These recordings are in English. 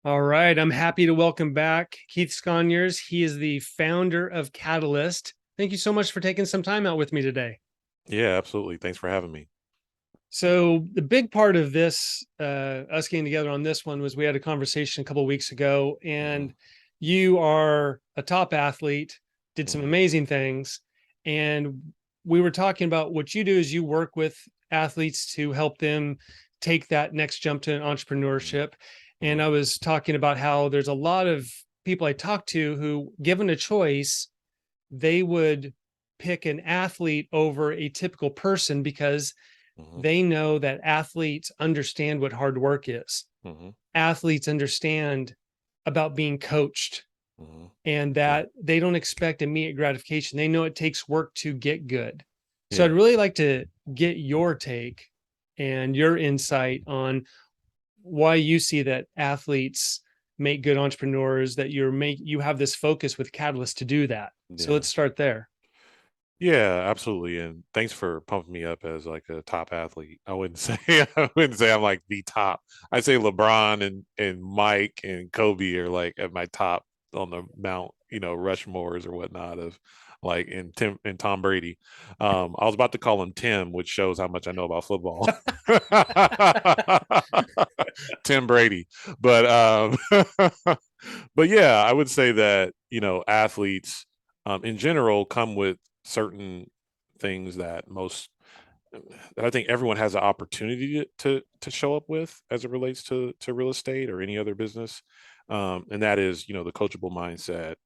All right. I'm happy to welcome back Keith Sconiers. He is the founder of Catalyst. Thank you so much for taking some time out with me today. Yeah, absolutely. Thanks for having me. So the big part of this, us getting together on this one, was we had a conversation a couple of weeks ago, hmm and you are a top athlete, did some hmm amazing things, and we were talking about what you do is you work with athletes to help them take that next jump to hmm entrepreneurship. And hmm I was talking about how there's a lot of people I talk to who, given a choice, they would pick an athlete over a typical person because hmm they know that athletes understand what hard work is. hmm Athletes understand about being coached hmm and Yeah. that they don't expect immediate gratification. They know it takes work to get good. So I'd Yeah. really like to get your take and your insight on why you see that athletes make good entrepreneurs, that you have this focus with Catalyst to do that. So Yeah. let's start there. Yeah, absolutely. And thanks for pumping me up as like a top athlete. I wouldn't say I wouldn't say I'm like the top. I'd say LeBron and Mike and Kobe are like at my top on the Mount, Rushmores or whatnot of like and Tim and Tom Brady. I was about to call him Tim, which shows how much I know about football. Tim Brady. But but yeah, I would say that, athletes in general come with certain things that I think everyone has an opportunity to show up with as it relates to real estate or any other business. And that is, the coachable mindset,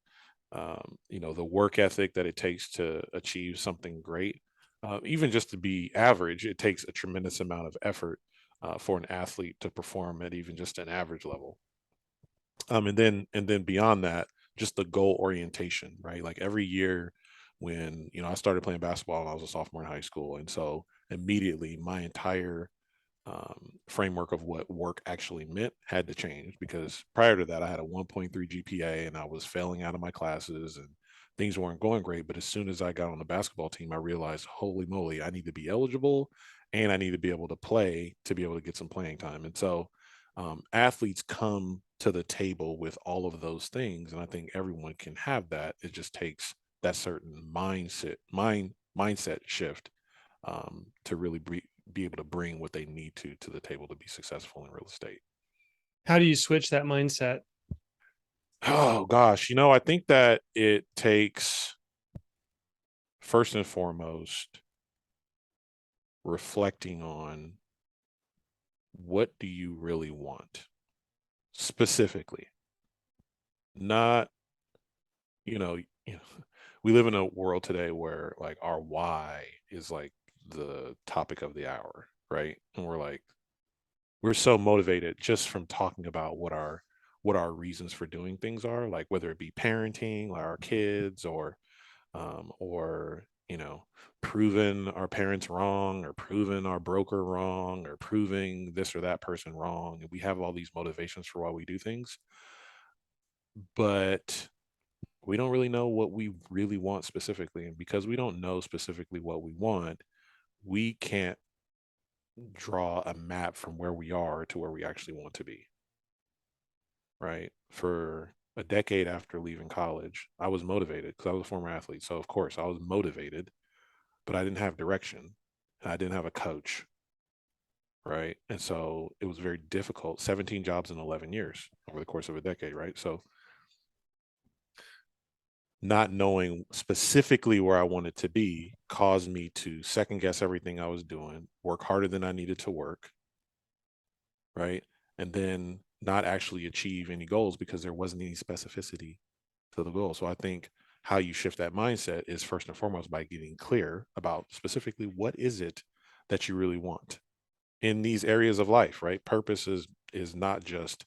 the work ethic that it takes to achieve something great. Even just to be average, it takes a tremendous amount of effort for an athlete to perform at even just an average level. And then beyond that, just the goal orientation, right? Like every year when, I started playing basketball when I was a sophomore in high school. And so immediately my entire framework of what work actually meant had to change because prior to that, I had a 1.3 GPA and I was failing out of my classes and things weren't going great. But as soon as I got on the basketball team, I realized, holy moly, I need to be eligible and I need to be able to play to be able to get some playing time. And so athletes come to the table with all of those things. And I think everyone can have that. It just takes that certain mindset shift to really be able to bring what they need to the table to be successful in real estate. How do you switch that mindset? Oh gosh, I think that it takes first and foremost reflecting on what do you really want specifically, not you know you know we live in a world today where like our why is like the topic of the hour, right? And we're so motivated just from talking about what our reasons for doing things are, like whether it be parenting like our kids or proving our parents wrong or proving our broker wrong or proving this or that person wrong. And we have all these motivations for why we do things, but we don't really know what we really want specifically. And because we don't know specifically what we want, we can't draw a map from where we are to where we actually want to be. Right? For a decade after leaving college, I was motivated because I was a former athlete. So, of course, I was motivated, but I didn't have direction and I didn't have a coach. Right. And so it was very difficult. 17 jobs in 11 years over the course of a decade. Right. So, not knowing specifically where I wanted to be caused me to second guess everything I was doing, work harder than I needed to work, right? And then not actually achieve any goals because there wasn't any specificity to the goal. So I think how you shift that mindset is first and foremost by getting clear about specifically what is it that you really want in these areas of life, right? Purpose is not just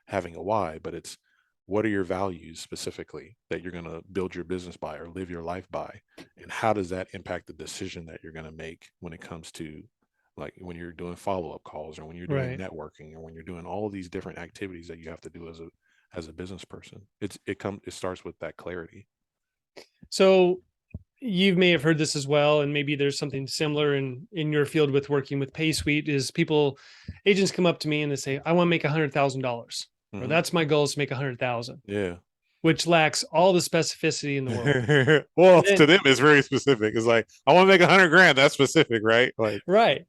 having a why, but it's what are your values specifically that you're going to build your business by or live your life by, and how does that impact the decision that you're going to make when it comes to like when you're doing follow-up calls or when you're doing Right. networking or when you're doing all of these different activities that you have to do as a business person. It starts with that clarity. So you may have heard this as well, and maybe there's something similar in your field with working with Pay Suite. Is people, agents come up to me and they say, "I want to make $100,000." or Hmm. that's my goal is to make 100,000, Yeah. which lacks all the specificity in the world. Well, And to then, them, it's very specific. It's like, I want to make 100 grand. That's specific, right? Like, right.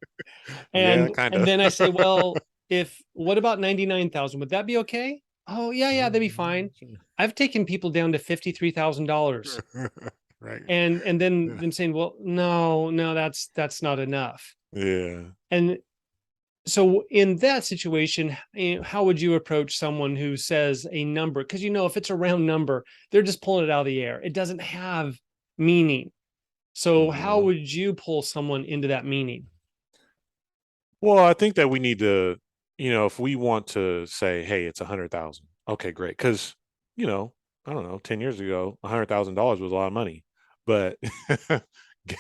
yeah, And kind and of. then I say, well, if what about 99,000? Would that be okay? Oh, yeah, yeah, that'd be fine. I've taken people down to $53,000 Right. and then saying, well, no, no, that's not enough. Yeah. And so in that situation, how would you approach someone who says a number? Because if it's a round number, they're just pulling it out of the air. It doesn't have meaning. So how Mhm. would you pull someone into that meaning? Well, I think that we need to, if we want to say, hey, it's 100,000. Okay, great. Because, I don't know, 10 years ago, $100,000 was a lot of money, but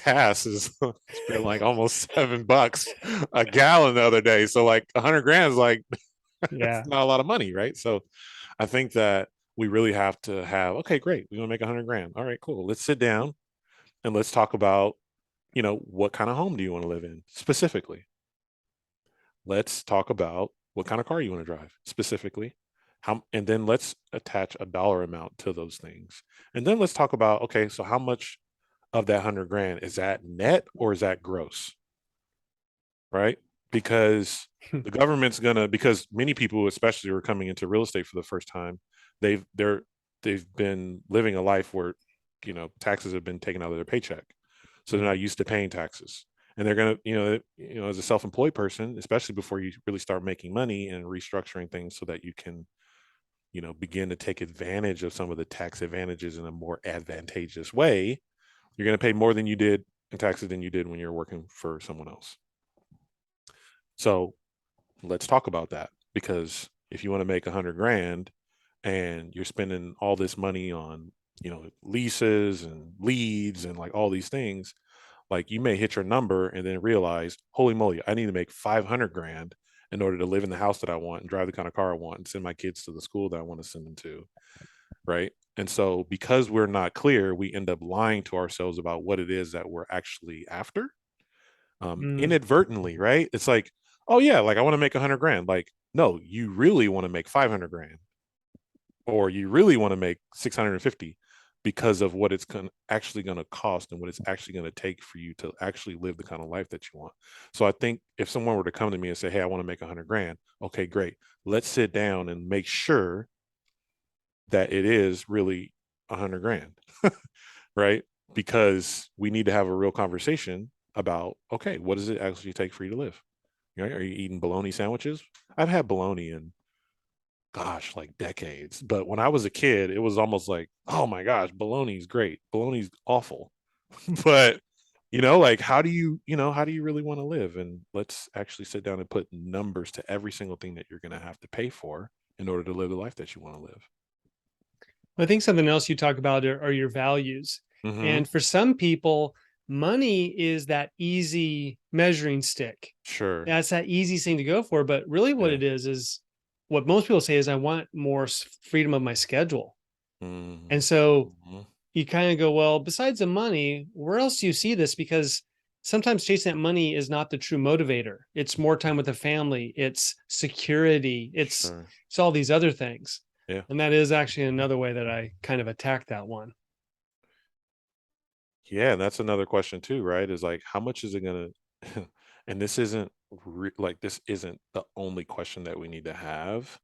gas is it's been like almost $7 a gallon the other day. So like 100 grand is like it's Yeah. not a lot of money, right? So I think that we really have to have, okay, great. We want to make 100 grand. All right, cool. Let's sit down and let's talk about, what kind of home do you want to live in specifically? Let's talk about what kind of car you want to drive specifically. And then let's attach a dollar amount to those things. And then let's talk about, okay, so how much of that 100 grand is that net or is that gross? Right? Because the government's gonna, because many people, especially who are coming into real estate for the first time, they've been living a life where, taxes have been taken out of their paycheck. So they're not used to paying taxes. And they're gonna, as a self-employed person, especially before you really start making money and restructuring things so that you can, begin to take advantage of some of the tax advantages in a more advantageous way, you're gonna pay more than you did in taxes than you did when you're working for someone else. So let's talk about that, because if you want to make 100 grand and you're spending all this money on, leases and leads and like all these things, like you may hit your number and then realize, holy moly, I need to make 500 grand in order to live in the house that I want and drive the kind of car I want and send my kids to the school that I want to send them to. Right. And so because we're not clear, we end up lying to ourselves about what it is that we're actually after, Mm. inadvertently, right? It's like, oh yeah, like I want to make 100 grand. Like, no, you really want to make 500 grand, or you really want to make 650 because of what it's actually going to cost and what it's actually going to take for you to actually live the kind of life that you want. So I think if someone were to come to me and say, hey, I want to make 100 grand, okay, great. Let's sit down and make sure that it is really 100 grand, right? Because we need to have a real conversation about, okay, what does it actually take for you to live? Right? Are you eating bologna sandwiches? I've had bologna in, gosh, like decades. But when I was a kid, it was almost like, oh my gosh, bologna's great. Bologna's awful. But like how do you really want to live? And let's actually sit down and put numbers to every single thing that you're going to have to pay for in order to live the life that you want to live. I think something else you talk about are your values. Mm-hmm. And for some people, money is that easy measuring stick. Sure. That's that easy thing to go for. But really, what Yeah. it is what most people say is, I want more freedom of my schedule. And so Mm-hmm. you kind of go, well, besides the money, where else do you see this? Because sometimes chasing that money is not the true motivator. It's more time with the family, it's security, Sure. it's all these other things. Yeah. And that is actually another way that I kind of attack that one. Yeah, and that's another question too, right? Is like, how much is it gonna? And this isn't like this isn't the only question that we need to have,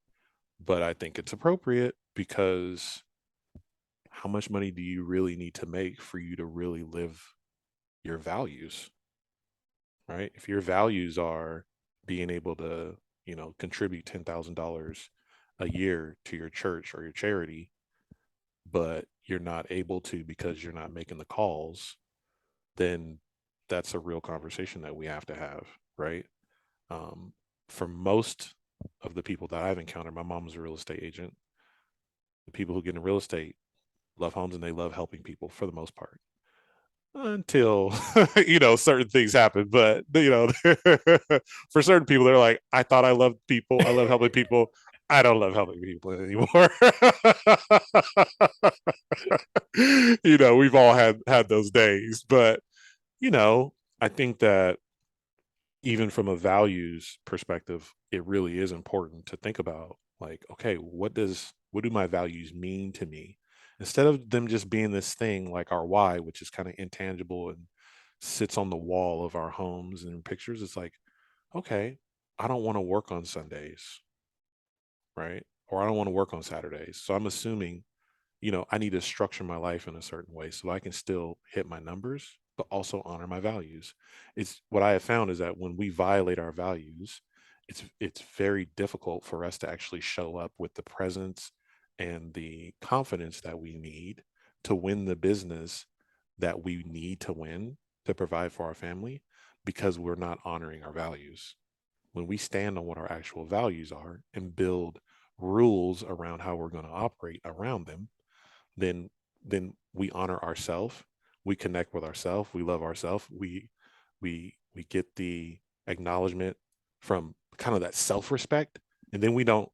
but I think it's appropriate because how much money do you really need to make for you to really live your values, right? If your values are being able to, contribute $10,000 a year to your church or your charity, but you're not able to because you're not making the calls, then that's a real conversation that we have to have, right? Um, for most of the people that I've encountered, my mom's a real estate agent. The people who get in real estate love homes and they love helping people for the most part until certain things happen. But for certain people, they're like, I thought I loved people, I love helping people, I don't love helping people anymore. We've all had those days, but you know I think that even from a values perspective, it really is important to think about Like, okay, what do my values mean to me? Instead of them just being this thing like our why, which is kind of intangible and sits on the wall of our homes and pictures, it's like, okay, I don't want to work on Sundays, right? Or I don't want to work on Saturdays. So I'm assuming, I need to structure my life in a certain way so I can still hit my numbers, but also honor my values. It's what I have found is that when we violate our values, it's very difficult for us to actually show up with the presence and the confidence that we need to win the business that we need to win to provide for our family because we're not honoring our values. When we stand on what our actual values are and build rules around how we're going to operate around them, then we honor ourselves, we connect with ourselves, we love ourselves, we get the acknowledgement from kind of that self-respect, and then we don't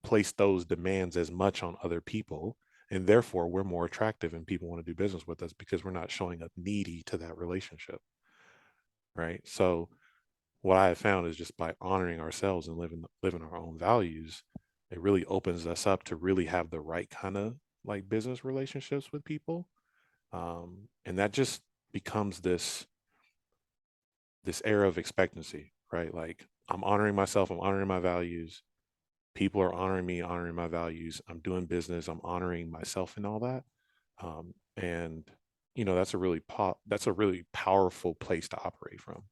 place those demands as much on other people, and therefore we're more attractive and people want to do business with us because we're not showing up needy to that relationship, right? So what I have found is just by honoring ourselves and living our own values, it really opens us up to really have the right kind of like business relationships with people. And that just becomes this era of expectancy, right? Like I'm honoring myself, I'm honoring my values. People are honoring me, honoring my values. I'm doing business, I'm honoring myself and all that. And that's a really powerful place to operate from.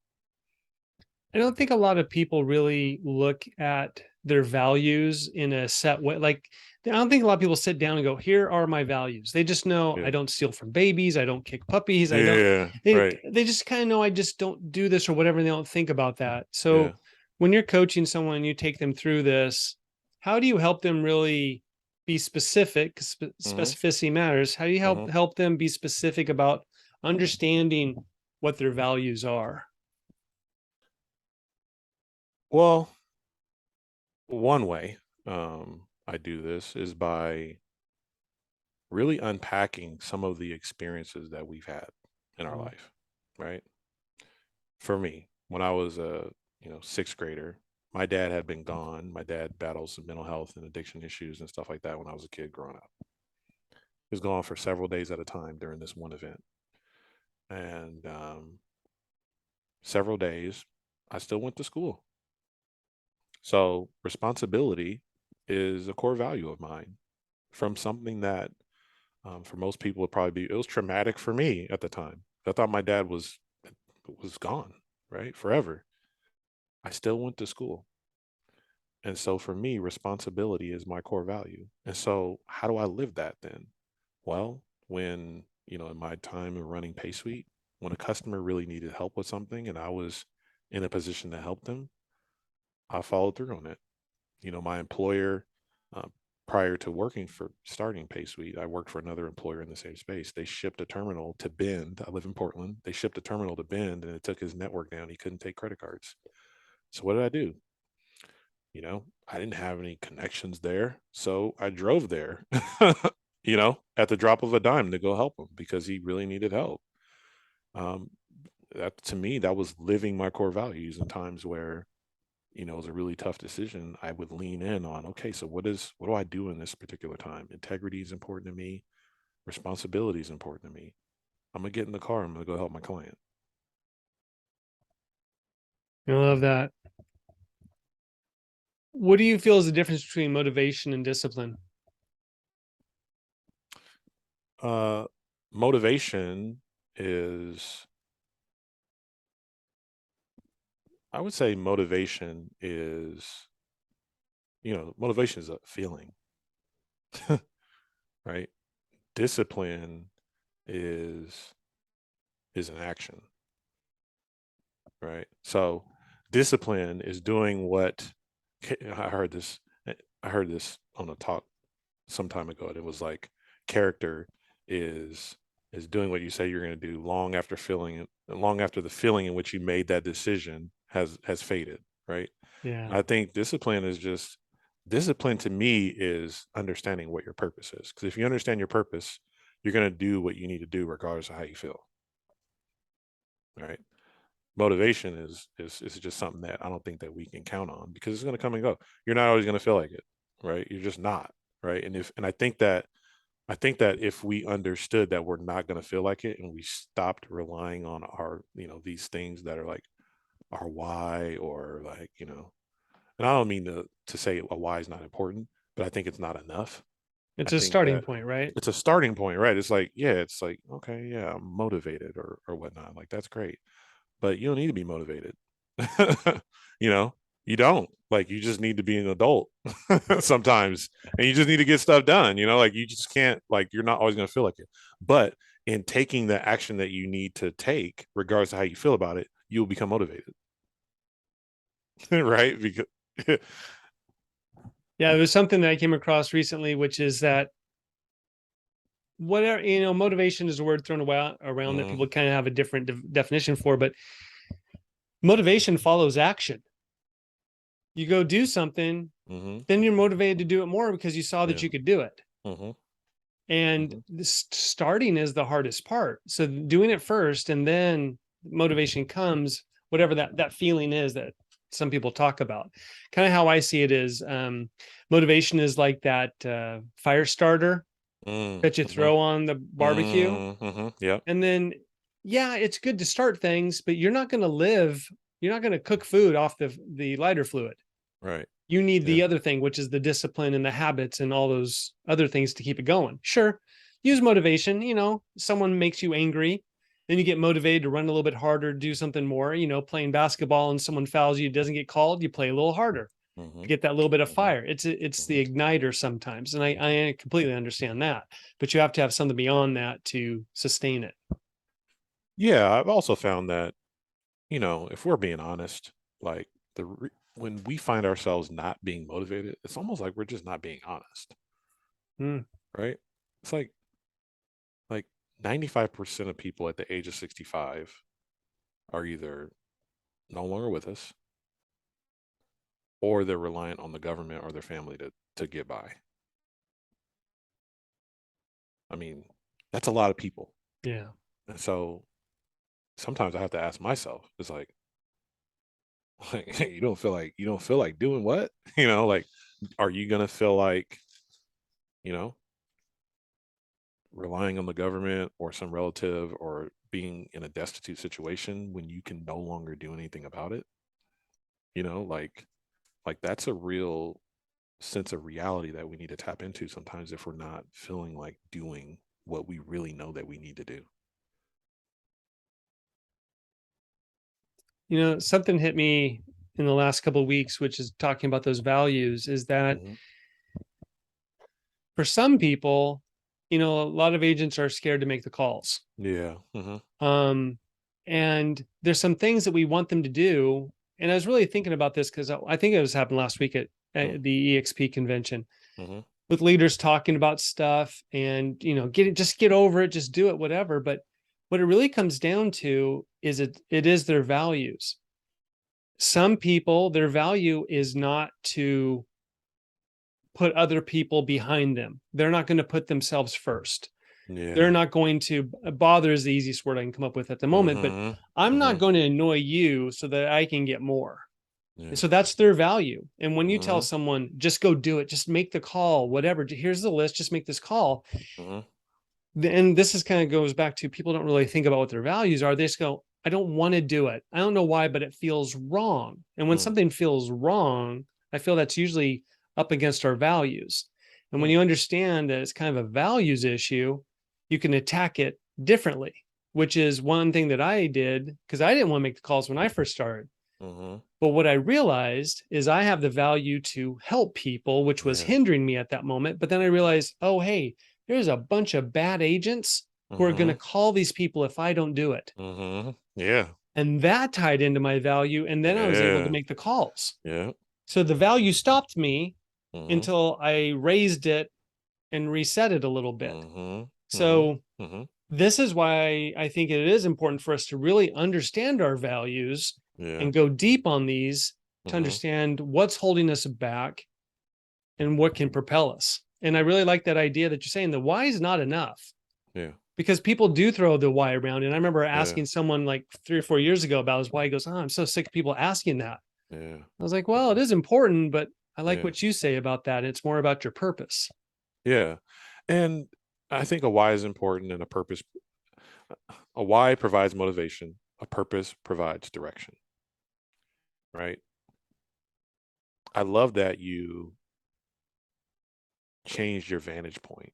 I don't think a lot of people really look at their values in a set way. Like, I don't think a lot of people sit down and go, "Here are my values." They just know I Yeah. don't steal from babies, I don't kick puppies, I don't. Yeah. They Right. they just kind of know I just don't do this or whatever. And they don't think about that. Yeah. So, when you're coaching someone and you take them through this, how do you help them really be specific? 'Cause Hmm. specificity matters. How do you help Hmm. help them be specific about understanding what their values are? Well, one way I do this is by really unpacking some of the experiences that we've had in our Mm. life, right? For me, when I was a sixth grader, my dad had been gone. My dad battles some mental health and addiction issues and stuff like that when I was a kid growing up. He was gone for several days at a time during this one event, and several days I still went to school. So responsibility is a core value of mine from something that for most people it was traumatic for me at the time. I thought my dad was gone, right? Forever. I still went to school. And so for me, responsibility is my core value. And so how do I live that then? Well, when, in my time of running Pay Suite, when a customer really needed help with something and I was in a position to help them, I followed through on it. My employer, uh, prior to working for starting PaySuite, I worked for another employer in the same space. They shipped a terminal to Bend. I live in Portland. They shipped a terminal to Bend and it took his network down. He couldn't take credit cards. So what did I do? I didn't have any connections there. So I drove there, at the drop of a dime to go help him because he really needed help. Um, that to me, that was living my core values in times where it was a really tough decision. I would lean in on, okay, so what do I do in this particular time? Integrity is important to me. Responsibility is important to me. I'm gonna get in the car. I'm gonna go help my client. I love that. What do you feel is the difference between motivation and discipline? Uh, Motivation is, I would say, motivation is a feeling, right? Discipline is is an action, right? So discipline is doing what I heard this. I heard this on a talk some time ago. And it was like character is is doing what you say you're going to do long after the feeling in which you made that decision has faded, right? Yeah. I think discipline to me is understanding what your purpose is. Because if you understand your purpose, you're going to do what you need to do regardless of how you feel, right? motivation is just something that I don't think that we can count on, because it's going to come and go. You're not always going to feel like it, right? You're just not, right? And I think that if we understood that we're not going to feel like it, and we stopped relying on our, these things that are like our why, or like, and I don't mean to say a why is not important, but I think it's not enough. I It's a think starting that point, right? it's a starting point, right? It's like, yeah, it's like, okay, yeah, I'm motivated, or whatnot. Like, that's great, but you don't need to be motivated. you know, you don't. Like, you just need to be an adult sometimes, and you just need to get stuff done. Like, you just can't, like, you're not always going to feel like it. But in taking the action that you need to take, regardless of how you feel about it, you'll become motivated. Right? Because Yeah, there's something that I came across recently, which is that whatever, motivation is a word thrown around that people kind of have a different definition for, but motivation follows action. You go do something, then you're motivated to do it more because you saw that you could do it. And this starting is the hardest part. So doing it first, and then motivation comes, whatever that feeling is that some people talk about. Kind of how I see it is, motivation is like that fire starter that you throw on the barbecue. Yeah. And then, yeah, it's good to start things, but you're not going to cook food off the lighter fluid. Right. You need Yeah. the other thing, which is the discipline and the habits and all those other things to keep it going. Sure, use motivation. Someone makes you angry, then you get motivated to run a little bit harder, do something more. Playing basketball and someone fouls you, doesn't get called, you play a little harder to get that little bit of fire. It's the igniter sometimes, and I completely understand that. But you have to have something beyond that to sustain it. Yeah, I've also found that, if we're being honest, like, when we find ourselves not being motivated, it's almost like we're just not being honest. Right? It's like 95% of people at the age of 65 are either no longer with us, or they're reliant on the government or their family to get by. I mean, that's a lot of people. Yeah. And so sometimes I have to ask myself, it's like, you don't feel like doing what? Like, are you gonna feel like, you know, relying on the government or some relative, or being in a destitute situation when you can no longer do anything about it? Like that's a real sense of reality that we need to tap into sometimes, if we're not feeling like doing what we really know that we need to do. Something hit me in the last couple of weeks, which is talking about those values, is that for some people, a lot of agents are scared to make the calls. Yeah. And there's some things that we want them to do. And I was really thinking about this because I think it was happened last week at the EXP convention, with leaders talking about stuff, and, get over it, just do it, whatever. But what it really comes down to is it is their values. Some people, their value is not to put other people behind them. They're not going to put themselves first. Yeah. They're not going to bother, is the easiest word I can come up with at the moment, but I'm not going to annoy you so that I can get more. Yeah. So that's their value. And when you tell someone, just go do it, just make the call, whatever, here's the list, just make this call. And this is kind of goes back to, people don't really think about what their values are. They just go, I don't want to do it. I don't know why, but it feels wrong. And when something feels wrong, I feel that's usually up against our values. And when you understand that it's kind of a values issue, you can attack it differently, which is one thing that I did, because I didn't want to make the calls when I first started. But what I realized is I have the value to help people, which was hindering me at that moment. But then I realized, oh, hey, there's a bunch of bad agents who are going to call these people if I don't do it. Yeah. And that tied into my value. And then I was able to make the calls. Yeah. So the value stopped me until I raised it and reset it a little bit. So this is why I think it is important for us to really understand our values and go deep on these to understand what's holding us back and what can propel us. And I really like that idea that you're saying the why is not enough. Yeah. because people do throw the why around. And I remember Yeah. asking someone like 3 or 4 years ago about his why. He goes, "Oh, I'm so sick of people asking that." Yeah. I was like, well, it Mhm. is important, but I like Yeah. what you say about that. It's more about your purpose. Yeah. And I think a why is important, and a why provides motivation, a purpose provides direction, right? I love that you changed your vantage point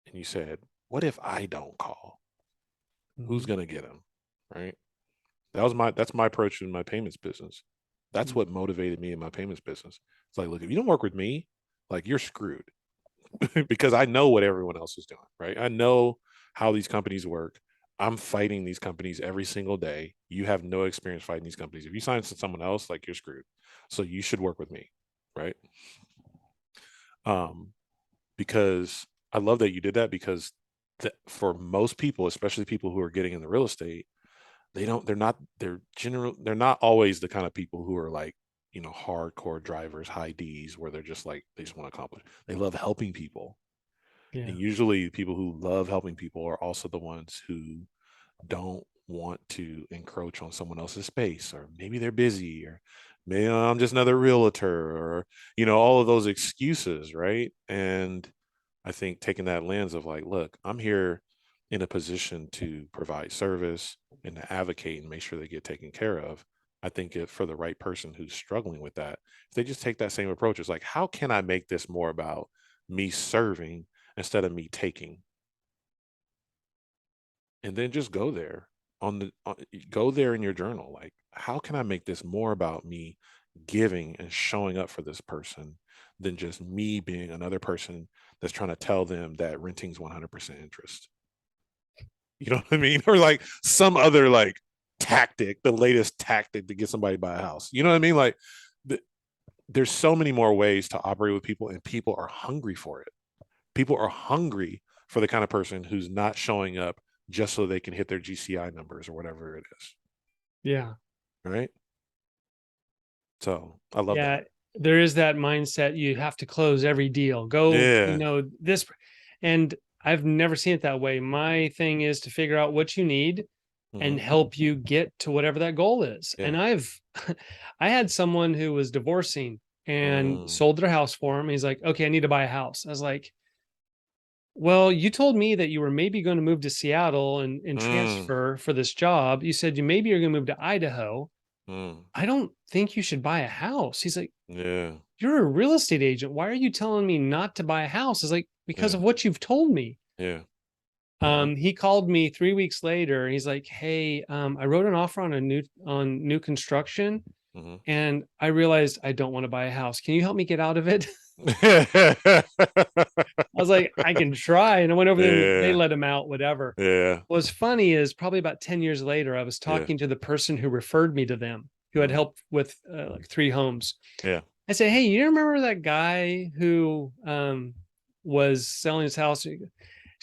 and you said, what if I don't call? Who's Mhm. going to get him? Right? That's my approach in my payments business. That's what motivated me in my payments business. It's like, look, if you don't work with me, like you're screwed because I know what everyone else is doing, right? I know how these companies work. I'm fighting these companies every single day. You have no experience fighting these companies. If you sign to someone else, like you're screwed. So you should work with me, right? Um, because I love that you did that because for most people, especially people who are getting in the real estate, they're not always the kind of people who are like, hardcore drivers, high D's, where they're just like, they just want to accomplish. They love helping people. Yeah. And usually people who love helping people are also the ones who don't want to encroach on someone else's space, or maybe they're busy, or maybe I'm just another realtor, or all of those excuses, right? And I think taking that lens of like, look, I'm here in a position to provide service and to advocate and make sure they get taken care of. I think if for the right person who's struggling with that, if they just take that same approach, it's like, how can I make this more about me serving instead of me taking? And then just go there go there in your journal. Like, how can I make this more about me giving and showing up for this person than just me being another person that's trying to tell them that renting's 100% interest? You know what I mean? Or like some other like tactic, the latest tactic to get somebody to buy a house. You know what I mean? Like, there's so many more ways to operate with people, and people are hungry for it. People are hungry for the kind of person who's not showing up just so they can hit their GCI numbers or whatever it is. Yeah. Right. So I love that. Yeah. There is that mindset. You have to close every deal. Go, Yeah. this. And I've never seen it that way. My thing is to figure out what you need and Hmm. help you get to whatever that goal is. Yeah. And I had someone who was divorcing and Mm, sold their house for him. He's like, okay, I need to buy a house. I was like, well, you told me that you were maybe going to move to Seattle and mm, transfer for this job. You said you maybe you're going to move to Idaho. mm. I don't think you should buy a house. He's like, Yeah. you're a real estate agent. Why are you telling me not to buy a house? It's like, because Yeah. of what you've told me. Yeah. He called me 3 weeks later. He's like, hey, I wrote an offer on new construction, Hmm. and I realized I don't want to buy a house. Can you help me get out of it? I was like, I can try. And I went over there and they Yeah. let him out, whatever. Yeah. What's funny is probably about 10 years later, I was Yeah. talking to the person who referred me to them, who had Mm, helped with like 3 homes. yeah. I said, hey, you remember that guy who was selling his house? She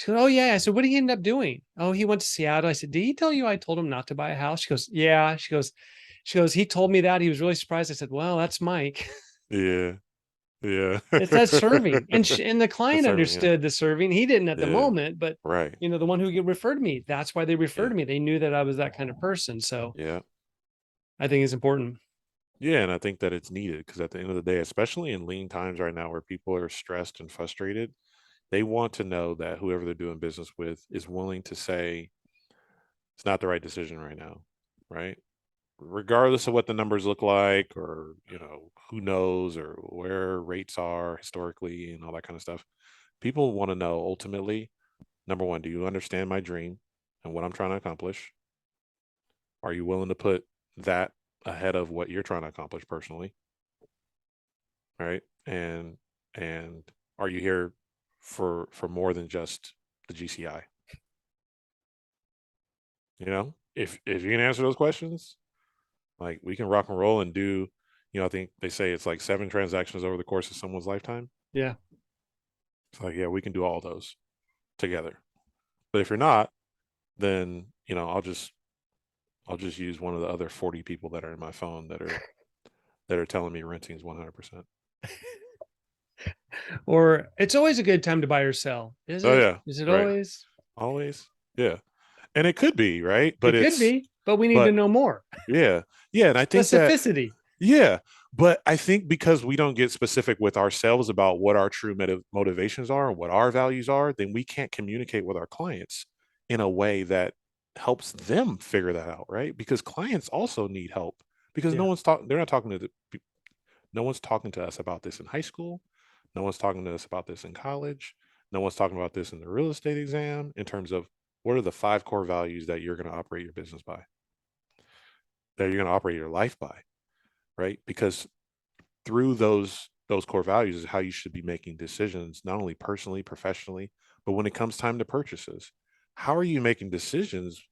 goes, oh, yeah. I said, what did he end up doing? Oh, he went to Seattle. I said, did he tell you I told him not to buy a house? She goes, yeah. She goes, he told me that. He was really surprised. I said, well, that's Mike. Yeah. Yeah. It's that serving. And the That's client serving. Yeah. understood the serving. He didn't at the Yeah. moment, but Right. the one who referred me, that's why they referred Yeah. me. They knew that I was that kind of person. So Yeah. I think it's important. Yeah, and I think that it's needed because at the end of the day, especially in lean times right now where people are stressed and frustrated, they want to know that whoever they're doing business with is willing to say it's not the right decision right now, right? Regardless of what the numbers look like, or who knows, or where rates are historically and all that kind of stuff. People want to know ultimately, number one, do you understand my dream and what I'm trying to accomplish? Are you willing to put that ahead of what you're trying to accomplish personally? Right. And are you here for more than just the GCI? If you can answer those questions, like, we can rock and roll and do, I think they say it's like 7 transactions over the course of someone's lifetime. Yeah. It's like, yeah, we can do all those together. But if you're not, then I'll just use one of the other 40 people that are in my phone that are telling me renting is 100%. Or it's always a good time to buy or sell. Is Oh it? yeah, Is it right. always? Always. Yeah. And it could be, right? It could be, but we need to But know more. yeah. Yeah. And I think that, Specificity. yeah. But I think because we don't get specific with ourselves about what our true motivations are and what our values are, then we can't communicate with our clients in a way that helps them figure that out, right? Because clients also need help because Yeah. they're not talking to no one's talking to us about this in high school. No one's talking to us about this in college. No one's talking about this in the real estate exam in terms of what are the 5 core values that you're going to operate your business by, that you're going to operate your life by, right? Because through those core values is how you should be making decisions, not only personally, professionally, but when it comes time to purchases. How are you making decisions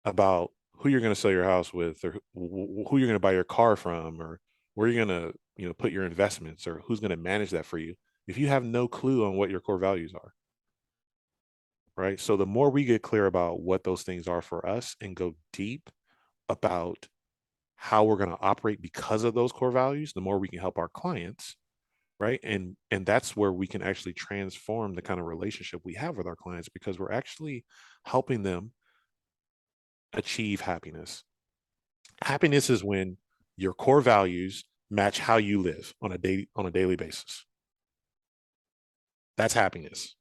about who you're going to sell your house with, or who you're going to buy your car from, or where you're going to, put your investments, or who's going to manage that for you if you have no clue on what your core values are, right? So the more we get clear about what those things are for us and go deep about how we're going to operate because of those core values, the more we can help our clients, right? And that's where we can actually transform the kind of relationship we have with our clients, because we're actually helping them achieve happiness. Happiness is when your core values match how you live on a daily basis. That's happiness,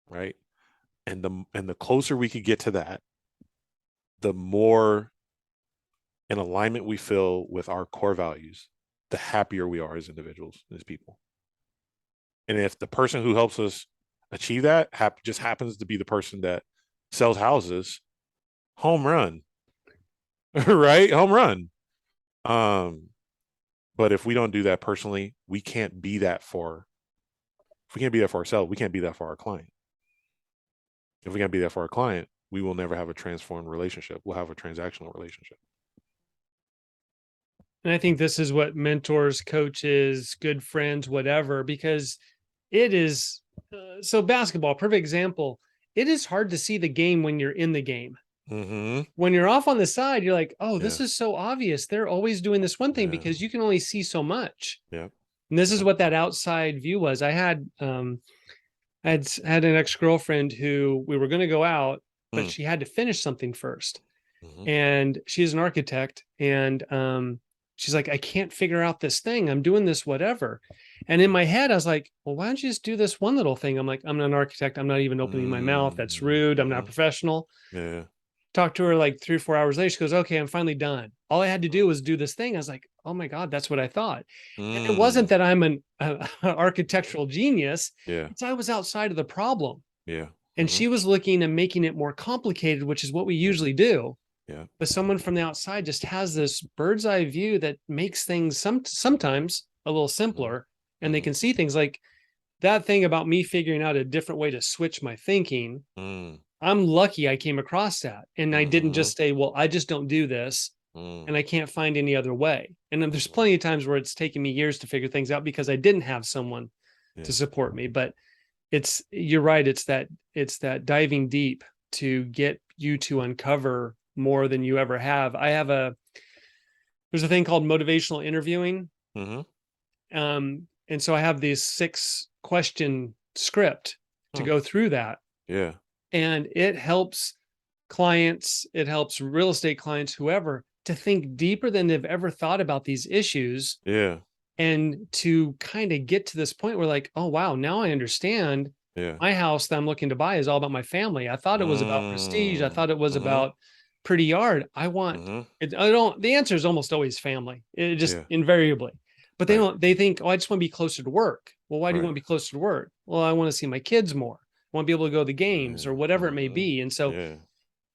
right? And the closer we could get to that, the more in alignment we feel with our core values, the happier we are as individuals, as people. And if the person who helps us achieve that just happens to be the person that sells houses, home run, right? Home run. Um, but if we don't do that personally, we can't be that for. If we can't be that for ourselves, we can't be that for our client. If we can't be that for our client, we will never have a transformed relationship. We'll have a transactional relationship. And I think this is what mentors, coaches, good friends, whatever, because it is so basketball, perfect example. It is hard to see the game when you're in the game. Mm-hmm. When you're off on the side, you're like, oh, Yeah. this is so obvious. They're always doing this one thing Yeah. because you can only see so much. Yeah. And this is Yeah. what that outside view was. I had an ex-girlfriend who we were going to go out, but Mm. she had to finish something first. Mm-hmm. And she's an architect, and she's like, I can't figure out this thing. I'm doing this whatever. And in my head I was like, well, why don't you just do this one little thing? I'm like, I'm not an architect, I'm not even opening my mouth, that's rude, I'm not Mm-hmm. professional. Yeah. Talked to her like 3 or 4 hours later, she goes, okay, I'm finally done. All I had to do was do this thing. I was like, oh my god, that's what I thought. And it wasn't Mm. that I'm an architectural genius, Yeah. it's I was outside of the problem. Yeah. And Mm-hmm. she was looking and making it more complicated, which is what we Yeah. usually do. Yeah. But someone from the outside just has this bird's eye view that makes things sometimes a little Mm-hmm. simpler, and they Mm-hmm. can see things like that thing about me figuring out a different way to switch my thinking. Mm. I'm lucky I came across that, and I didn't Mm-hmm. just say, well, I just don't do this Mm. and I can't find any other way. And then there's Mm-hmm. plenty of times where it's taken me years to figure things out because I didn't have someone to Yeah. support me. But you're right, it's that diving deep to get you to uncover more than you ever have. There's a thing called motivational interviewing. Mm-hmm. And so I have these 6 question script to Mm. go through that. Yeah. And it helps clients, it helps real estate clients, whoever, to think deeper than they've ever thought about these issues, Yeah. and to kind of get to this point where like, oh wow, now I understand. Yeah. My house that I'm looking to buy is all about my family. I thought it was about prestige. I Mm. thought it was Mm-hmm. about pretty yard. I want Mm-hmm. it. I don't, the answer is almost always family. It just Yeah. invariably. But Right. they think, oh, I just want to be closer to work. Well, why do you Right. want to be closer to work? Well, I want to see my kids more. I want to be able to go to the games Yeah. or whatever it may Mm-hmm. be. And so Yeah.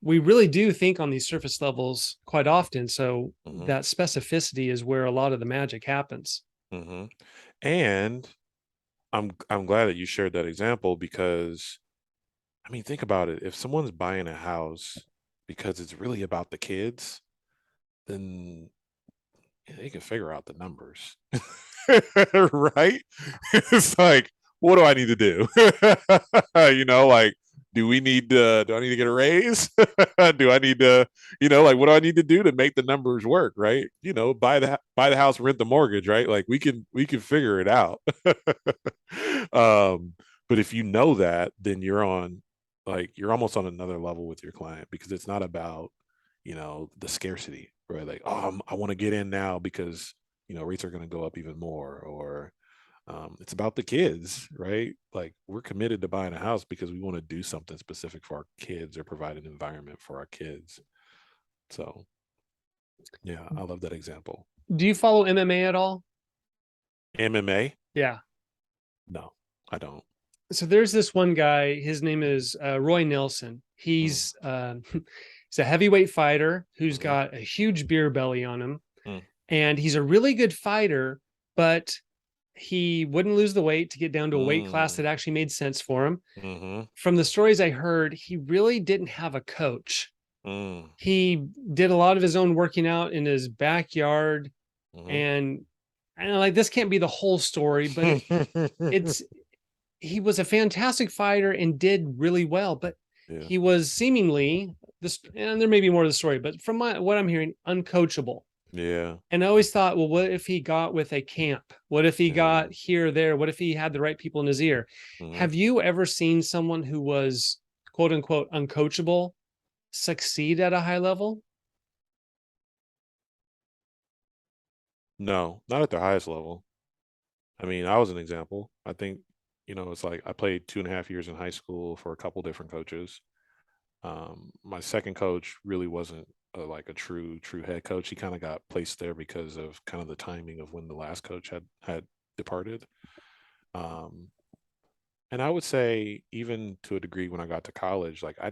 we really do think on these surface levels quite often. So Mm-hmm. that specificity is where a lot of the magic happens. Mm-hmm. And I'm glad that you shared that example, because I mean, think about it. If someone's buying a house because it's really about the kids, then they can figure out the numbers. Right? It's like, what do I need to do? Like, do I need to get a raise? Do I need to, like, what do I need to do to make the numbers work? Right? Buy the house, rent the mortgage, right? Like we can figure it out. um, but if you know that, then you're on like you're almost on another level with your client because it's not about, the scarcity, right? Like, oh, I want to get in now because, rates are going to go up even more, or it's about the kids, right? Like we're committed to buying a house because we want to do something specific for our kids or provide an environment for our kids. So yeah, I love that example. Do you follow MMA at all? MMA? Yeah. No, I don't. So there's this one guy. His name is Roy Nelson. Mm, He's a heavyweight fighter who's mhm, got a huge beer belly on him, mm, and he's a really good fighter, but he wouldn't lose the weight to get down to a weight class mm, that actually made sense for him. mhm, From the stories I heard, he really didn't have a coach. mm, He did a lot of his own working out in his backyard, mhm. and like this can't be the whole story, but it's he was a fantastic fighter and did really well, but Yeah, he was seemingly this, and there may be more to the story, but from what I'm hearing, uncoachable. yeah, And I always thought, well, what if he got with a camp? What if he yeah. got here, there? What if he had the right people in his ear? Mhm. Have you ever seen someone who was quote unquote uncoachable succeed at a high level? No, not at the highest level. I mean, I was an example. I think, it's like I played 2.5 years in high school for a couple different coaches. My second coach really wasn't like a true head coach. He kind of got placed there because of kind of the timing of when the last coach had departed. Um, and I would say, even to a degree, when I got to college, like I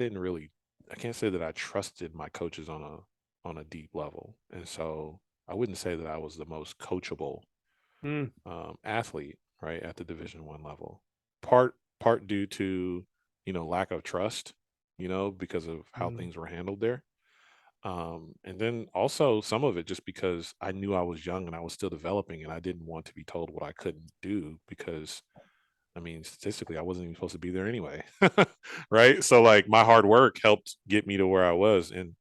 can't say that I trusted my coaches on a deep level, and so I wouldn't say that I was the most coachable Mm, athlete, right, at the Division 1 level. Part due to, lack of trust, because of how mm, things were handled there. And then also some of it just because I knew I was young and I was still developing and I didn't want to be told what I couldn't do because I mean, statistically, I wasn't even supposed to be there anyway. Right. So, like, my hard work helped get me to where I was. And,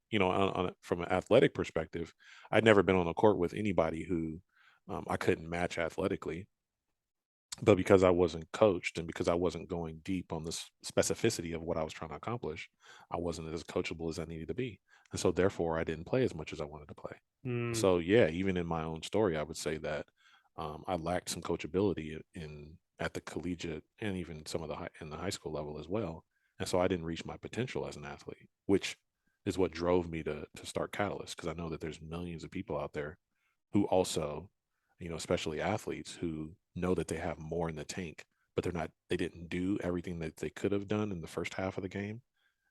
from an athletic perspective, I'd never been on a court with anybody who I couldn't match athletically. But because I wasn't coached and because I wasn't going deep on the specificity of what I was trying to accomplish, I wasn't as coachable as I needed to be. And so, therefore, I didn't play as much as I wanted to play. mm, So yeah, even in my own story, I would say that I lacked some coachability in at the collegiate and even some of in the high school level as well. And so I didn't reach my potential as an athlete, which is what drove me to start Catalyst because I know that there's millions of people out there who also, especially athletes who know that they have more in the tank, but they didn't do everything that they could have done in the first half of the game,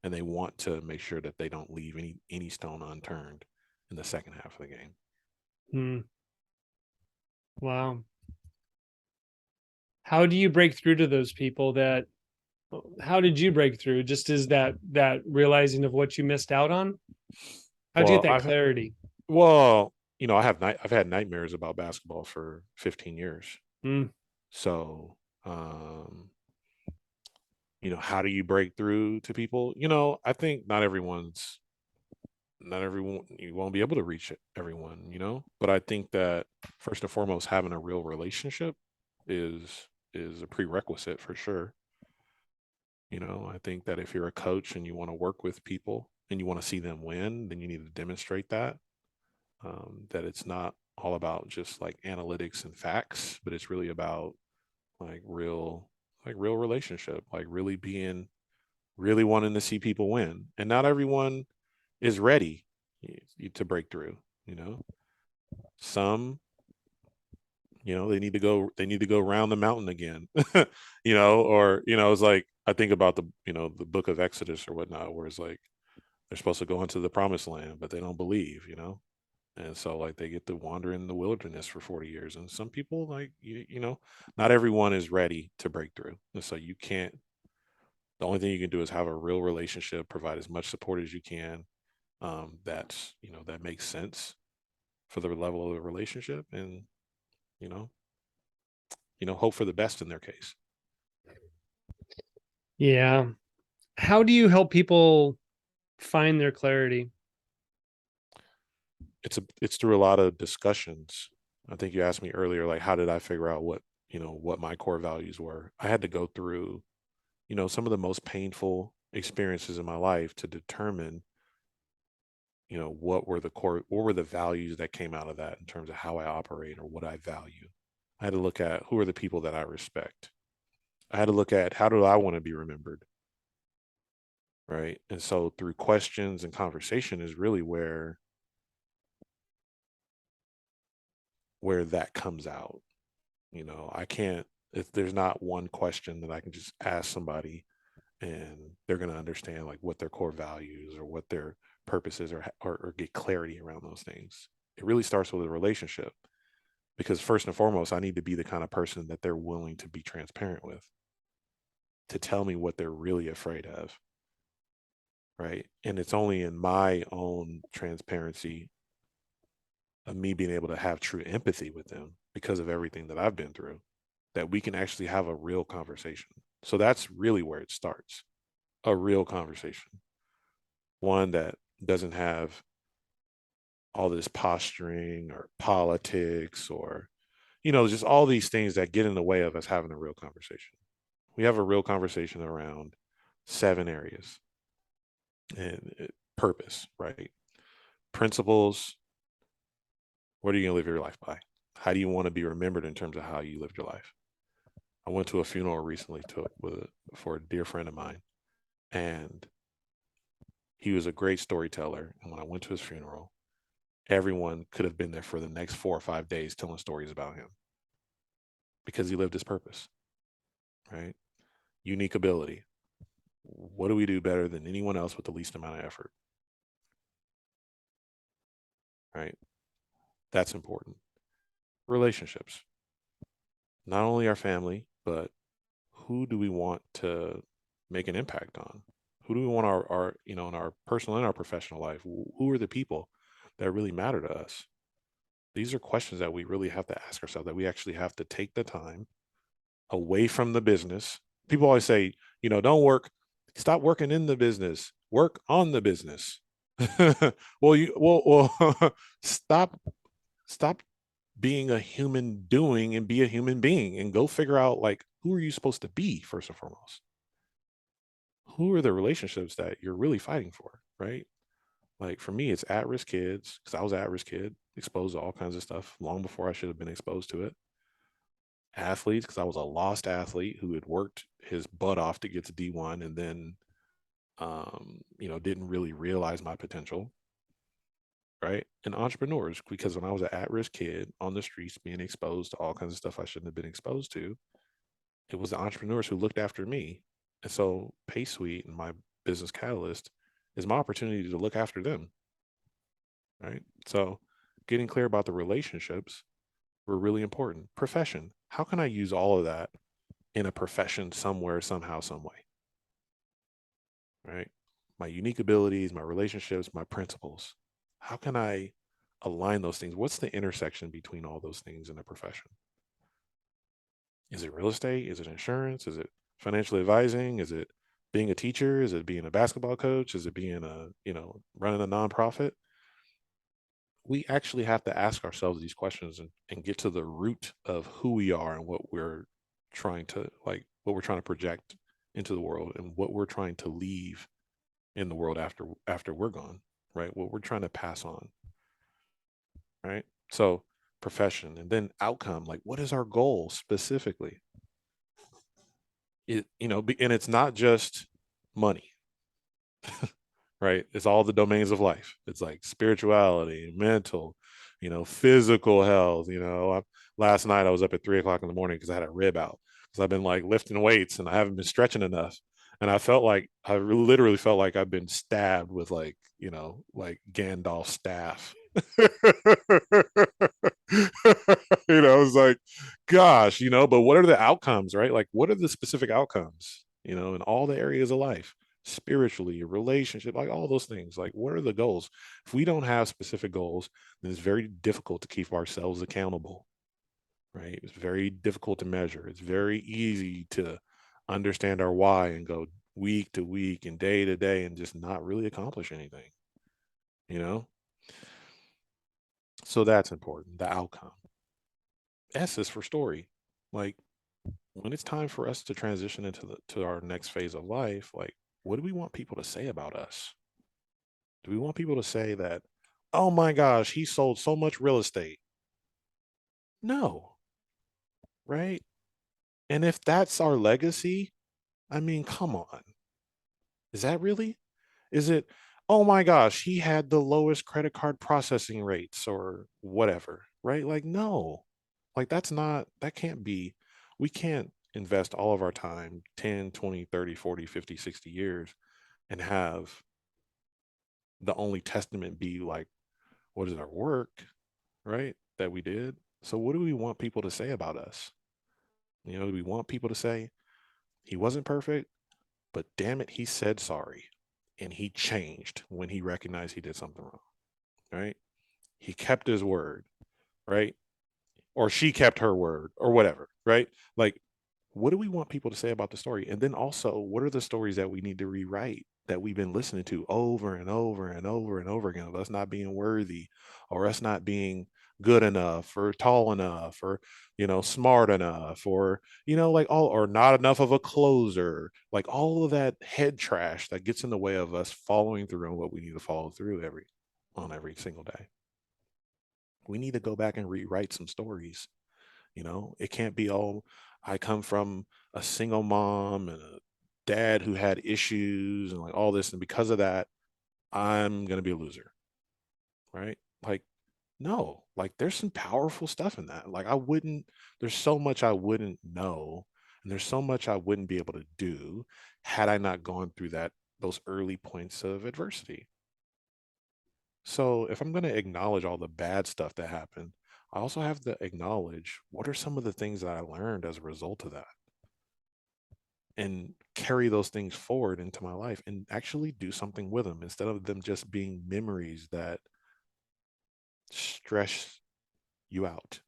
and they want to make sure that they don't leave any stone unturned in the second half of the game. mm. Wow. How do you break through to those people that how did you break through? Just is that realizing of what you missed out on? How'd you get Well, that I've clarity? well, I've had nightmares about basketball for 15 years. Mm, So, how do you break through to people? I think not everyone you won't be able to reach everyone, but I think that first and foremost having a real relationship is a prerequisite for sure. I think that if you're a coach and you want to work with people and you want to see them win, then you need to demonstrate that it's not all about just like analytics and facts, but it's really about like real relationship, like really wanting to see people win. And not everyone is ready to break through, you know. Some, they need to go around the mountain again, or it's like I think about the book of Exodus or whatnot, where it's like they're supposed to go into the promised land, but they don't believe. And so like they get to wander in the wilderness for 40 years. And some people like not everyone is ready to break through. And so you can't the only thing you can do is have a real relationship, provide as much support as you can. That makes sense for the level of the relationship and you know, hope for the best in their case. yeah. How do you help people find their clarity? It's through a lot of discussions. I think you asked me earlier, like how did I figure out what my core values were? I had to go through some of the most painful experiences in my life to determine, what were the values that came out of that in terms of how I operate or what I value. I had to look at who are the people that I respect. I had to look at how do I want to be remembered, right? And so through questions and conversation is really where that comes out. I can't, if there's not one question that I can just ask somebody and they're going to understand like what their core values or what their purpose is, or get clarity around those things. It really starts with a relationship, because first and foremost, I need to be the kind of person that they're willing to be transparent with, to tell me what they're really afraid of, right? And it's only in my own transparency of me being able to have true empathy with them because of everything that I've been through, that we can actually have a real conversation. So that's really where it starts, a real conversation, one that doesn't have all this posturing or politics or, just all these things that get in the way of us having a real conversation. We have a real conversation around 7 areas and purpose, right? Principles. What are you going to live your life by? How do you want to be remembered in terms of how you lived your life? I went to a funeral recently for a dear friend of mine, and he was a great storyteller. And when I went to his funeral, everyone could have been there for the next 4 or 5 days telling stories about him because he lived his purpose, right? Unique ability. What do we do better than anyone else with the least amount of effort, right? That's important. Relationships, not only our family, but who do we want to make an impact on? Who do we want our in our personal and our professional life? Who are the people that really matter to us? These are questions that we really have to ask ourselves, that we actually have to take the time away from the business. People always say, stop working in the business, work on the business. Well, stop being a human doing and be a human being and go figure out like who are you supposed to be first and foremost. Who are the relationships that you're really fighting for, right? Like for me, it's at-risk kids, because I was an at-risk kid, exposed to all kinds of stuff long before I should have been exposed to it. Athletes, because I was a lost athlete who had worked his butt off to get to D1 and then, didn't really realize my potential, right? And entrepreneurs, because when I was an at-risk kid on the streets being exposed to all kinds of stuff I shouldn't have been exposed to, it was the entrepreneurs who looked after me. And so Pay Suite and my business catalyst is my opportunity to look after them, right? So getting clear about the relationships were really important. Profession, how can I use all of that in a profession somewhere, somehow, some way, right? My unique abilities, my relationships, my principles. How can I align those things? What's the intersection between all those things in a profession? Is it real estate? Is it insurance? Is it financial advising? Is it being a teacher? Is it being a basketball coach? Is it being running a nonprofit? We actually have to ask ourselves these questions and get to the root of who we are and what we're trying to project into the world and what we're trying to leave in the world after we're gone, right? What we're trying to pass on, right? So profession, and then outcome, like what is our goal specifically? And it's not just money, right? It's all the domains of life. It's like spirituality, mental, physical health. Last night I was up at 3 o'clock in the morning because I had a rib out, because I've been like lifting weights and I haven't been stretching enough. And I literally felt like I've been stabbed with like Gandalf staff. It's like, gosh, but what are the outcomes, right? Like, what are the specific outcomes, in all the areas of life? Spiritually, your relationship, like all those things. Like, what are the goals? If we don't have specific goals, then it's very difficult to keep ourselves accountable, right? It's very difficult to measure. It's very easy to understand our why and go week to week and day to day and just not really accomplish anything, you know? So that's important, the outcome. S is for story. Like when it's time for us to transition into our next phase of life, like what do we want people to say about us? Do we want people to say that, oh my gosh, he sold so much real estate? No, right? And if that's our legacy, I mean, come on. Is that really? Is it, oh my gosh, he had the lowest credit card processing rates or whatever, right? Like, no, like that can't be, we can't invest all of our time 10, 20, 30, 40, 50, 60 years and have the only testament be like, what is our work, right? That we did. So, what do we want people to say about us? Do we want people to say, he wasn't perfect, but damn it, he said sorry and he changed when he recognized he did something wrong, right? He kept his word, right? Or she kept her word or whatever, right? Like, what do we want people to say about the story? And then also, what are the stories that we need to rewrite that we've been listening to over and over and over and over again of us not being worthy or us not being good enough or tall enough or smart enough or like all or not enough of a closer, like all of that head trash that gets in the way of us following through on what we need to follow through every single day. We need to go back and rewrite some stories. It can't be all, I come from a single mom and a dad who had issues and like all this, and because of that I'm going to be a loser, right? Like, no, like there's some powerful stuff in that. Like, there's so much I wouldn't know, and there's so much I wouldn't be able to do had I not gone through those early points of adversity. So if I'm going to acknowledge all the bad stuff that happened, I also have to acknowledge what are some of the things that I learned as a result of that and carry those things forward into my life and actually do something with them instead of them just being memories that stress you out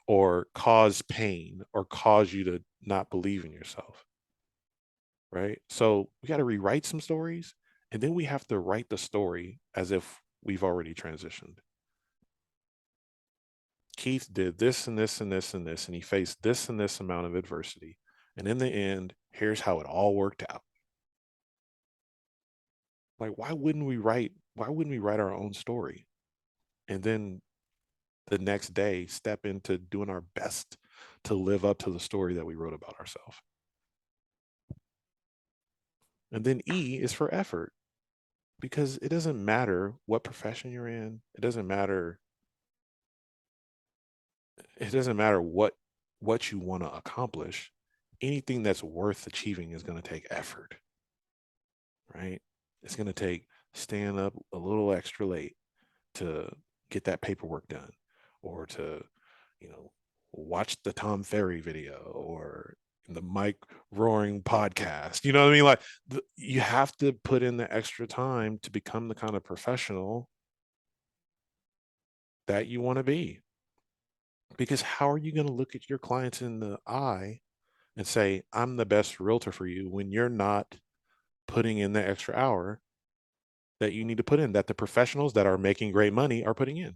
or cause pain or cause you to not believe in yourself. Right. So we got to rewrite some stories, and then we have to write the story as if we've already transitioned. Keith did this and this and this and this, and he faced this and this amount of adversity. And in the end, here's how it all worked out. Like, why wouldn't we write our own story? And then the next day step into doing our best to live up to the story that we wrote about ourselves. And then E is for effort, because it doesn't matter what profession you're in. It doesn't matter what you want to accomplish. Anything that's worth achieving is going to take effort, right? It's going to take staying up a little extra late to get that paperwork done, or to, you know, watch the Tom Ferry video or the Mike Roaring podcast. You know what I mean? Like, you have to put in the extra time to become the kind of professional that you want to be. Because how are you going to look at your clients in the eye and say, I'm the best realtor for you, when you're not putting in the extra hour that you need to put in, that the professionals that are making great money are putting in?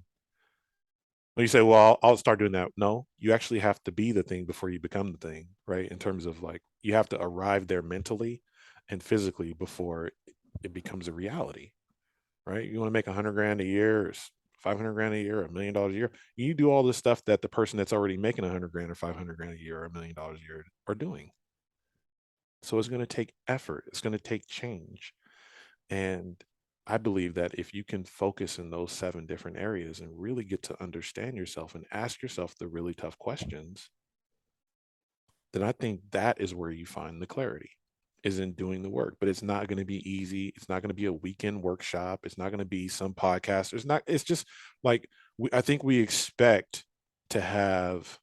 When you say, well, I'll start doing that. No, you actually have to be the thing before you become the thing, right? In terms of like, you have to arrive there mentally and physically before it becomes a reality, right? You want to make 100 grand a year, or 500 grand a year, $1 million a year. You do all this stuff that the person that's already making 100 grand or 500 grand a year or $1 million a year are doing. So it's going to take effort. It's going to take change. And I believe that if you can focus in those 7 different areas and really get to understand yourself and ask yourself the really tough questions, then I think that is where you find the clarity, is in doing the work. But it's not going to be easy. It's not going to be a weekend workshop. It's not going to be some podcast. It's just like, I think we expect to have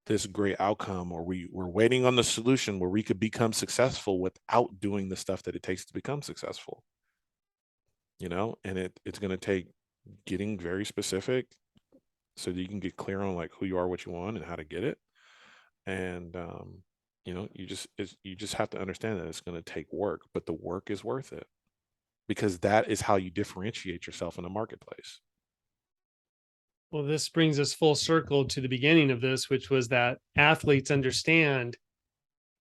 this great outcome, or we're waiting on the solution where we could become successful without doing the stuff that it takes to become successful. And it's going to take getting very specific so that you can get clear on like who you are, what you want, and how to get it. And you just have to understand that it's going to take work, but the work is worth it, because that is how you differentiate yourself in the marketplace. Well, this brings us full circle to the beginning of this, which was that athletes understand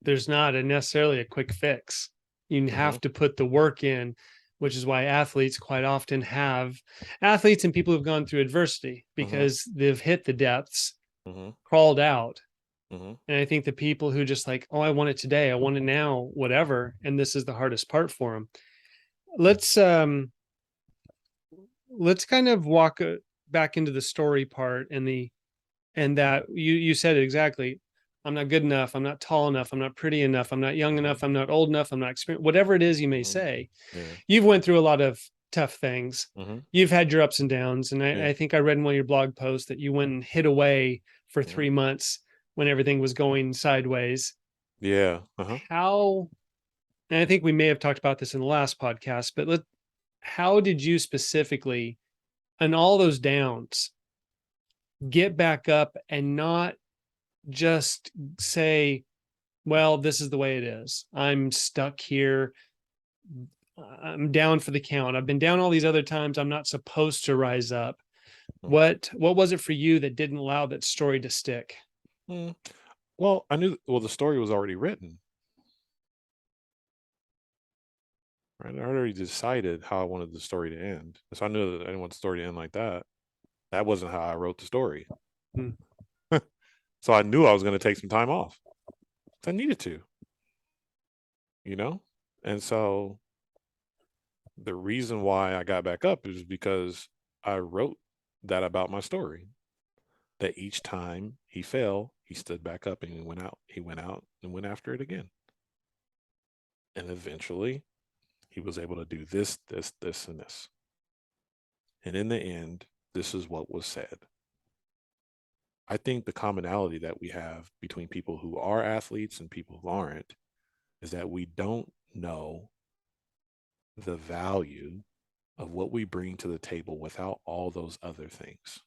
there's not necessarily a quick fix. You have to put the work in, which is why athletes quite often have athletes and people who've gone through adversity because they've hit the depths, crawled out. And I think the people who just like, oh, I want it today, I want it now, whatever. And this is the hardest part for them. Let's kind of walk back into the story part and that you said it exactly. I'm not good enough. I'm not tall enough. I'm not pretty enough. I'm not young enough. I'm not old enough. I'm not experienced. Whatever it is you may say, you've went through a lot of tough things. You've had your ups and downs. And I think I read in one of your blog posts that you went and hid away for 3 months when everything was going sideways. Yeah. How, and I think we may have talked about this in the last podcast, but how did you specifically, on all those downs, get back up and not just say, well, this is the way it is. I'm stuck here. I'm down for the count. I've been down all these other times. I'm not supposed to rise up. What was it for you that didn't allow that story to stick? Well, the story was already written. Right? I already decided how I wanted the story to end. So I knew that I didn't want the story to end like that. That wasn't how I wrote the story. So I knew I was going to take some time off. I needed to, And so the reason why I got back up is because I wrote that about my story. That each time he fell, he stood back up and he went out. He went out and went after it again. And eventually he was able to do this, this, this, and this. And in the end, this is what was said. I think the commonality that we have between people who are athletes and people who aren't is that we don't know the value of what we bring to the table without all those other things.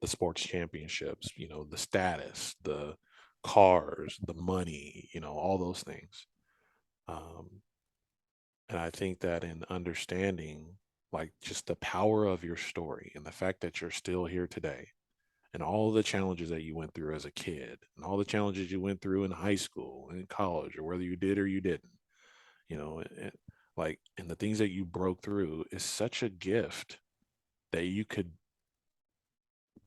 The sports championships, the status, the cars, the money, all those things. And I think that in understanding like just the power of your story and the fact that you're still here today and all the challenges that you went through as a kid and all the challenges you went through in high school and in college or whether you did or you didn't, and the things that you broke through is such a gift that you could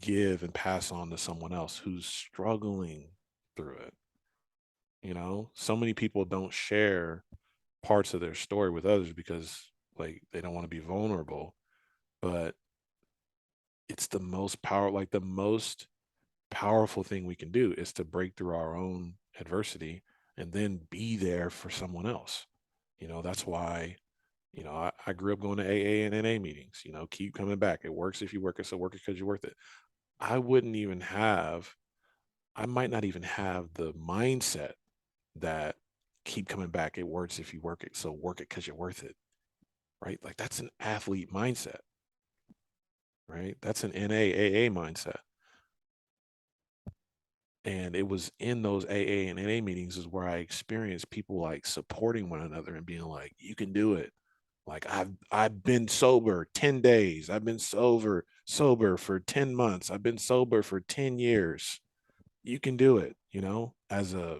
give and pass on to someone else who's struggling through it. So many people don't share parts of their story with others because they don't want to be vulnerable, but it's the most powerful thing we can do is to break through our own adversity and then be there for someone else. That's why, I grew up going to AA and NA meetings, keep coming back. It works if you work it, so work it because you're worth it. I might not even have the mindset that keep coming back. It works if you work it, so work it because you're worth it. Right? Like that's an athlete mindset. Right? That's an NAAA mindset. And it was in those AA and NA meetings is where I experienced people like supporting one another and being like, you can do it. Like I've been sober 10 days. I've been sober for 10 months. I've been sober for 10 years. You can do it, as a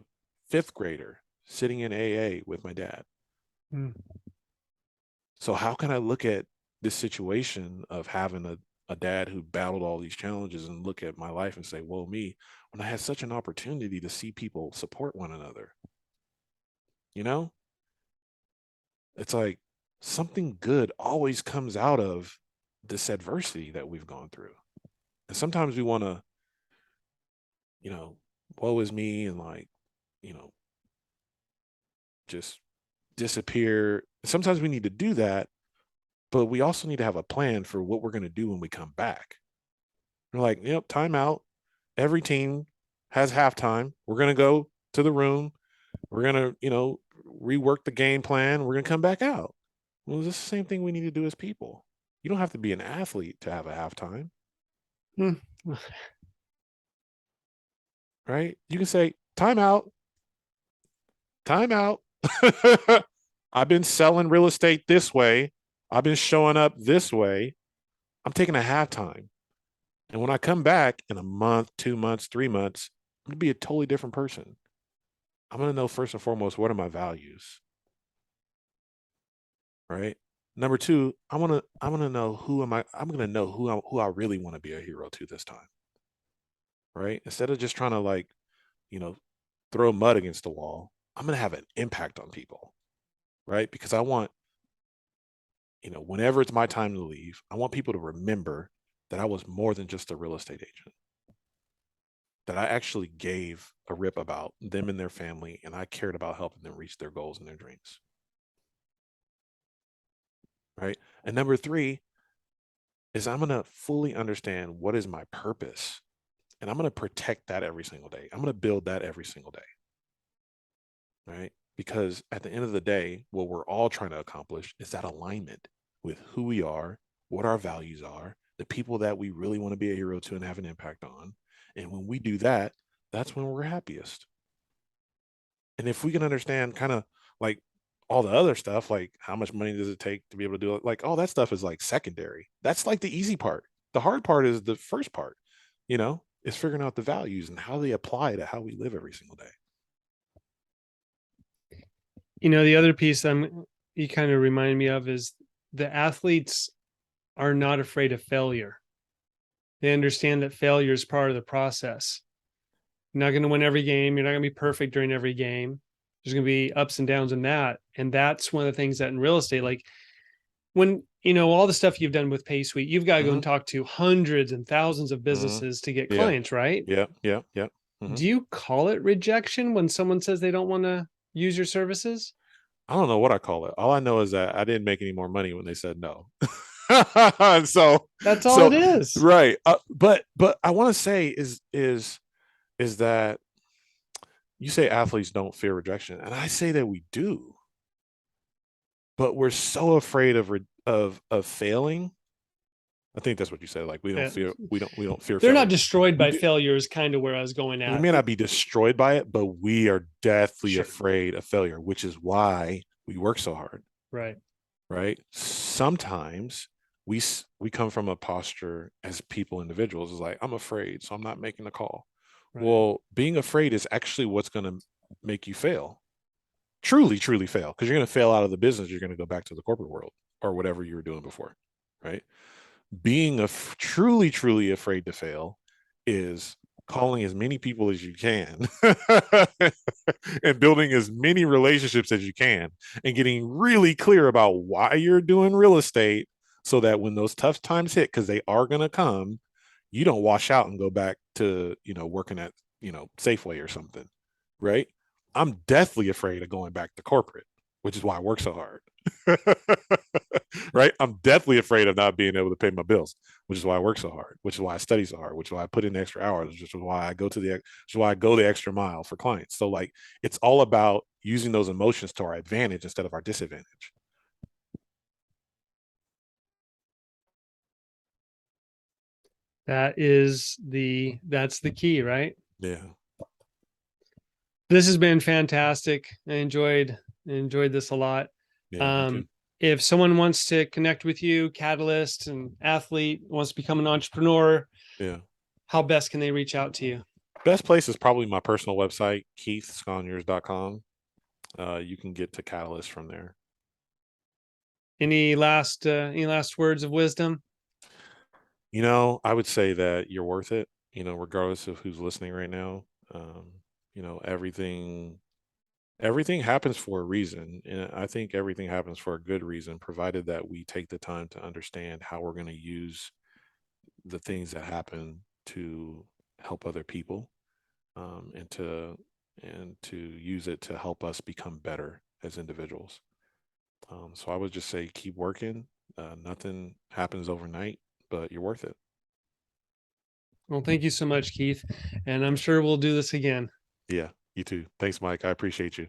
5th grader sitting in AA with my dad. So how can I look at this situation of having a dad who battled all these challenges and look at my life and say, well, me, when I had such an opportunity to see people support one another, it's like something good always comes out of this adversity that we've gone through. And sometimes we want to, woe is me and just disappear. Sometimes we need to do that, but we also need to have a plan for what we're going to do when we come back. We're like, timeout. Every team has halftime. We're going to go to the room. We're going to, rework the game plan. We're going to come back out. Well, it's the same thing we need to do as people. You don't have to be an athlete to have a halftime. Right? You can say, timeout. Timeout. I've been selling real estate this way. I've been showing up this way. I'm taking a halftime. And when I come back in a month, 2 months, 3 months, I'm going to be a totally different person. I'm going to know first and foremost, what are my values, right? Number two, I'm gonna know who am I. I'm gonna know who I really want to be a hero to this time, right? Instead of just trying to like, you know, throw mud against the wall, I'm gonna have an impact on people, right? Because I want, whenever it's my time to leave, I want people to remember that I was more than just a real estate agent, that I actually gave a rip about them and their family, and I cared about helping them reach their goals and their dreams, right? And number three is I'm going to fully understand what is my purpose, and I'm going to protect that every single day. I'm going to build that every single day, right? Because at the end of the day, what we're all trying to accomplish is that alignment with who we are, what our values are, the people that we really want to be a hero to and have an impact on. And when we do that, that's when we're happiest. And if we can understand kind of like all the other stuff, like how much money does it take to be able to do it, like all that stuff is like secondary. That's like the easy part. The hard part is the first part, is figuring out the values and how they apply to how we live every single day. The other piece you kind of remind me of is the athletes are not afraid of failure. They understand that failure is part of the process. You're not going to win every game. You're not going to be perfect during every game. There's going to be ups and downs in that. And that's one of the things that in real estate, like when, all the stuff you've done with PaySuite, you've got to go and talk to hundreds and thousands of businesses to get Yeah. clients, right? Yeah. Do you call it rejection when someone says they don't want to use your services? I don't know what I call it. All I know is that I didn't make any more money when they said no. so That's all so it is. right. But I want to say is that you say athletes don't fear rejection, and I say that we do, but we're so afraid of failing. I think that's what you said. Like Yeah. we don't fear They're failure. not destroyed by failure is kind of where I was going We at. may not be destroyed by it, but we are deathly Sure. afraid of failure, which is why we work so hard. Right. Right. Sometimes we come from a posture as people, individuals, is like, I'm afraid, so I'm not making the call. Right. Well, being afraid is actually what's going to make you fail. Truly fail, because you're going to fail out of the business. You're going to go back to the corporate world or whatever you were doing before, right? Being truly afraid to fail is calling as many people as you can and building as many relationships as you can and getting really clear about why you're doing real estate, so that when those tough times hit, because they are going to come, you don't wash out and go back to working at Safeway or something, right? I'm deathly afraid of going back to corporate, which is why I work so hard. Right? I'm deathly afraid of not being able to pay my bills, which is why I work so hard, which is why I study so hard, which is why I put in extra hours, which is why I go the extra mile for clients. So like it's all about using those emotions to our advantage instead of our disadvantage. That's the key, right? Yeah. This has been fantastic. I enjoyed this a lot. Yeah. If someone wants to connect with you, Catalyst, and athlete, wants to become an entrepreneur, Yeah. how best can they reach out to you? Best place is probably my personal website, keithsconiers.com. You can get to Catalyst from there. Any last words of wisdom? I would say that you're worth it, regardless of who's listening right now. Everything happens for a reason. And I think everything happens for a good reason, provided that we take the time to understand how we're going to use the things that happen to help other people, and to use it to help us become better as individuals. So I would just say keep working. Nothing happens overnight, but you're worth it. Well, thank you so much, Keith. And I'm sure we'll do this again. Yeah, you too. Thanks, Mike. I appreciate you.